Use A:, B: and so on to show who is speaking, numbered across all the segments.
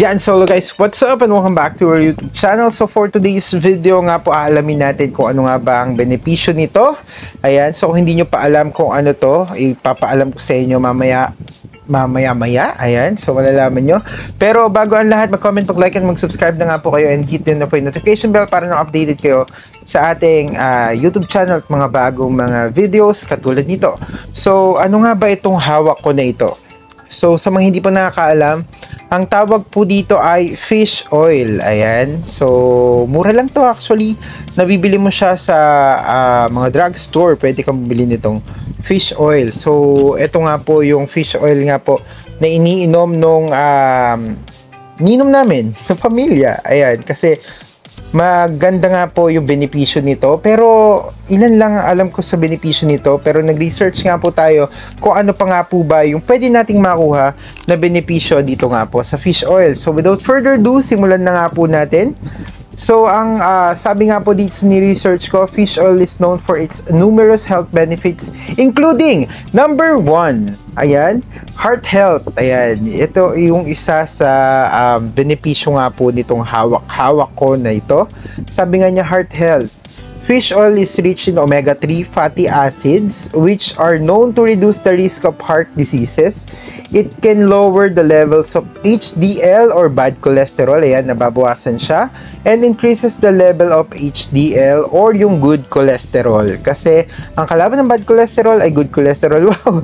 A: Yan, so guys, what's up and welcome back to our YouTube channel. So for today's video nga po, alamin natin kung ano nga ba ang benepisyo nito. Ayan, so kung hindi nyo pa alam kung ano to, ipapaalam ko sa inyo mamaya. Ayan, so malalaman nyo. Pero bago ang lahat, mag-comment, mag-like, and mag-subscribe na nga po kayo and hit din na po yung notification bell para na-updated kayo sa ating YouTube channel at mga bagong mga videos katulad nito. So ano nga ba itong hawak ko na ito? So sa mga hindi pa nakakaalam, ang tawag po dito ay fish oil. Ayan. So mura lang to actually. Nabibili mo siya sa mga drugstore. Pwede kang bumili nitong fish oil. So ito nga po yung fish oil nga po na iniinom nung ninom namin sa pamilya. Ayan. Kasi maganda nga po yung benepisyo nito, pero ilan lang alam ko sa benepisyo nito, pero nag-research nga po tayo kung ano pa nga po ba yung pwede nating makuha na benepisyo dito nga po sa fish oil. So without further ado, simulan na nga po natin. So ang sabi nga po dito sa ni-research ko, fish oil is known for its numerous health benefits including number 1, ayan, heart health. Ayan, ito yung isa sa benepisyo nga po nitong hawak ko na ito. Sabi nga niya, heart health. Fish oil is rich in omega-3 fatty acids which are known to reduce the risk of heart diseases. It can lower the levels of HDL or bad cholesterol, ayan, nababawasan siya, and increases the level of HDL or yung good cholesterol. Kasi ang kalaban ng bad cholesterol ay good cholesterol. Wow!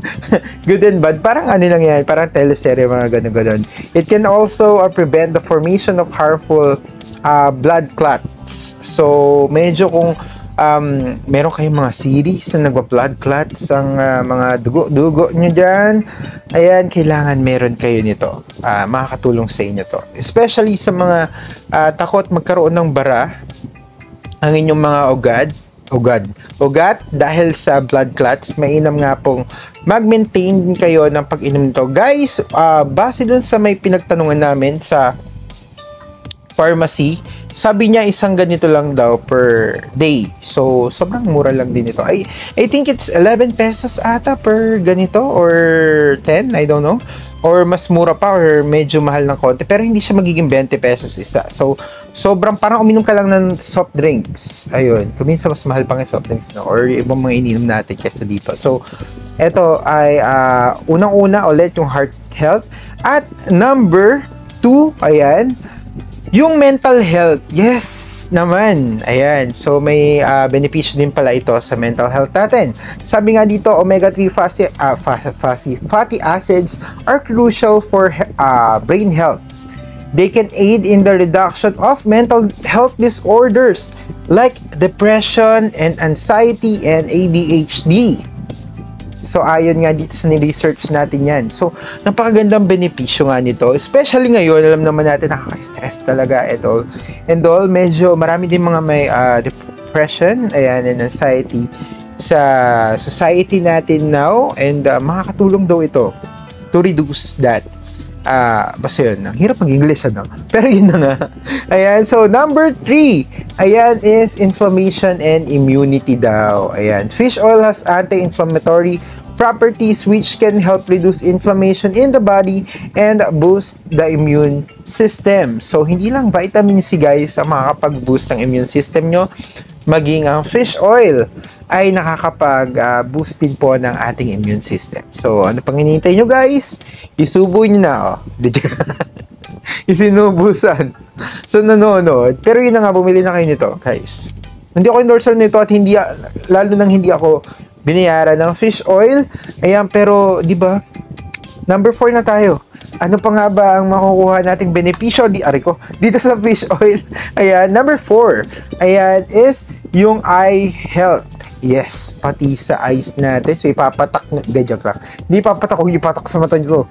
A: Good and bad. Parang ano lang yan, parang teleserye, mga ganun-ganun. It can also prevent the formation of harmful blood clots. So medyo kung meron kayong mga series na nagwa-blood clots ang mga dugo nyo dyan, ayan, kailangan meron kayo nito. Makakatulong sa inyo to, especially sa mga takot magkaroon ng bara ang inyong mga ugat dahil sa blood clots. Mainam nga pong mag-maintain kayo ng pag-inom nito, guys. Base dun sa may pinagtanungan namin sa pharmacy, sabi niya isang ganito lang daw per day. So sobrang mura lang din ito. I think it's 11 pesos ata per ganito or 10, I don't know. Or mas mura pa or medyo mahal ng konti, pero hindi siya magiging 20 pesos isa. So sobrang parang uminom ka lang ng soft drinks. Ayun, kuminsan mas mahal pa ng soft drinks, no? Or ibang mga ininom natin kaysa dito. So ito ay unang-una ulit yung heart health. At number 2, ayan, yung mental health. Yes naman. Ayan. So may benepisyo din pala ito sa mental health natin. Sabi nga dito, omega-3 fatty acids are crucial for brain health. They can aid in the reduction of mental health disorders like depression and anxiety and ADHD. So ayon nga dito sa ni-research natin yan. So napakagandang benepisyo nga nito, especially ngayon. Alam naman natin, nakaka-stress talaga ito and all. Medyo marami din mga may depression, ayan, and anxiety sa society natin now, and makakatulong daw ito to reduce that. Basta yun, hirap mag-English, ano? Pero yun na nga. Ayan, so number 3, ayan, is inflammation and immunity daw. Ayan, fish oil has anti-inflammatory properties which can help reduce inflammation in the body and boost the immune system. So hindi lang vitamin C, guys, ang makakapag-boost ng immune system nyo, maging ang fish oil ay nakakapag-boost din po ng ating immune system. So ano pang hinihintay nyo, guys? Isubo nyo na, oh. Isinubusan. So nanonood. Pero yun na nga, bumili na kayo nito, guys. Hindi ako endorser nito at hindi, lalo nang hindi ako binayaran ng fish oil. Ayan, pero di ba? Number 4 na tayo. Ano pa nga ba ang makukuha nating benepisyo dito sa fish oil? Ayan, number 4. Ayan, is yung eye health. Yes, pati sa eyes natin. So ipapatak na, joke lang. Hindi ipapatak, kung ipatak sa mata nyo.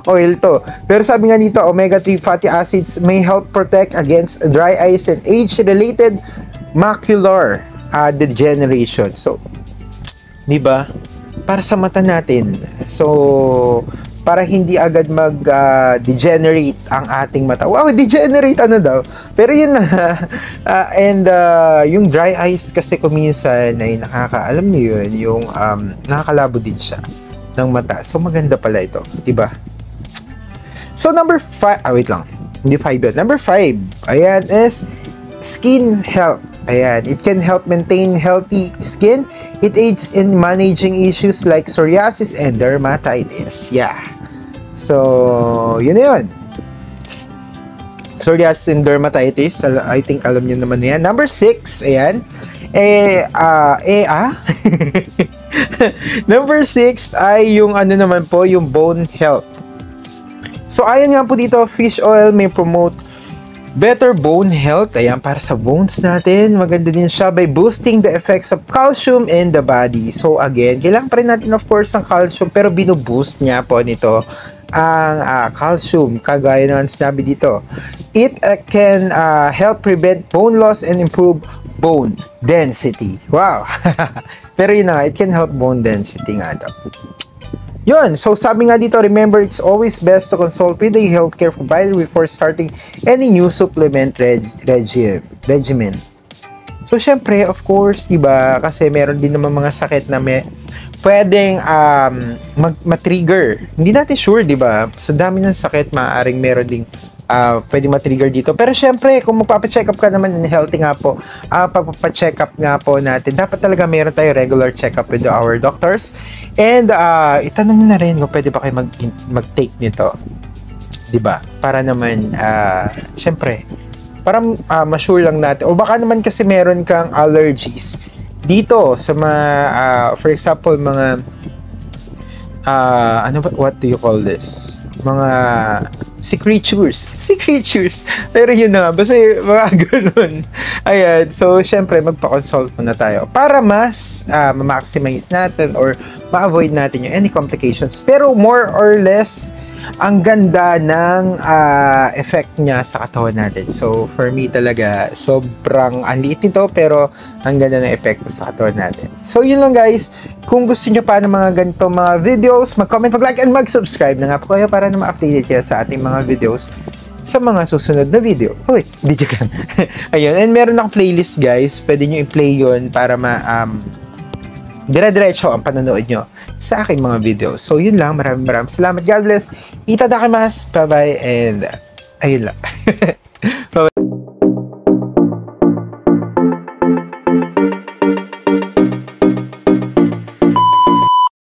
A: Oil to. Pero sabi nga dito, omega-3 fatty acids may help protect against dry eyes and age-related macular degeneration. So di ba? Para sa mata natin. So para hindi agad mag-degenerate ang ating mata. Wow, degenerate ano daw? Pero yun na. And yung dry eyes kasi kuminsan ay nakakaalam niyo yun, yung nakakalabo din siya ng mata. So maganda pala ito, 'di ba? So number 5, wait lang. Hindi 5 yun. Number 5, ayan, is skin health. Ayan, it can help maintain healthy skin. It aids in managing issues like psoriasis and dermatitis. Yeah. So, yun na yun. Psoriasis and dermatitis, I think alam niyo naman yan. Number 6, ayan. Number 6 ay yung ano naman po, yung bone health. So, ayan nga po dito, fish oil may promote better bone health. Ayan, para sa bones natin. Maganda din siya by boosting the effects of calcium in the body. So, again, kailangan pa rin natin of course ng calcium, pero binuboost niya po nito ang calcium, kagaya ng sinabi dito. It can help prevent bone loss and improve bone density. Wow! Pero yun na, it can help bone density nga daw. Yun, so sabi nga dito, remember, it's always best to consult with a healthcare provider before starting any new supplement regimen. So, syempre, of course, diba, kasi meron din naman mga sakit na may pwedeng ma-trigger. Hindi natin sure, diba? Sa dami ng sakit, maaaring meron ding pwedeng ma-trigger dito. Pero syempre, kung magpapacheck up ka naman and healthy nga po, pagpapacheck up nga po natin, dapat talaga meron tayo regular check up with our doctors. And itanong nyo na rin kung pwede ba kayo mag-take nito. Diba? Para naman, syempre, para ma-sure lang natin. O baka naman kasi meron kang allergies dito sa mga, for example, mga, what do you call this? Mga secretures. Pero yun na nga, basta mga ganun. Ayan, so syempre magpa-consult muna tayo para mas ma-maximize natin or ma-avoid natin yung any complications. Pero more or less, ang ganda ng effect niya sa katawan natin. So for me talaga, sobrang anliit nito pero ang ganda ng effect sa katawan natin. So yun lang guys, kung gusto nyo pa ng mga ganito mga videos, mag-comment, mag-like, and mag-subscribe na nga po kayo para na ma-update kayo sa ating mga videos sa mga susunod na video. Uy, di ka lang. Ayun, and meron akong playlist guys, pwede nyo i-play yun para dire-diretso ang panonood nyo sa aking mga videos. So yun lang, maraming salamat. God bless. Itadakimasu. Bye-bye, and ayun lang.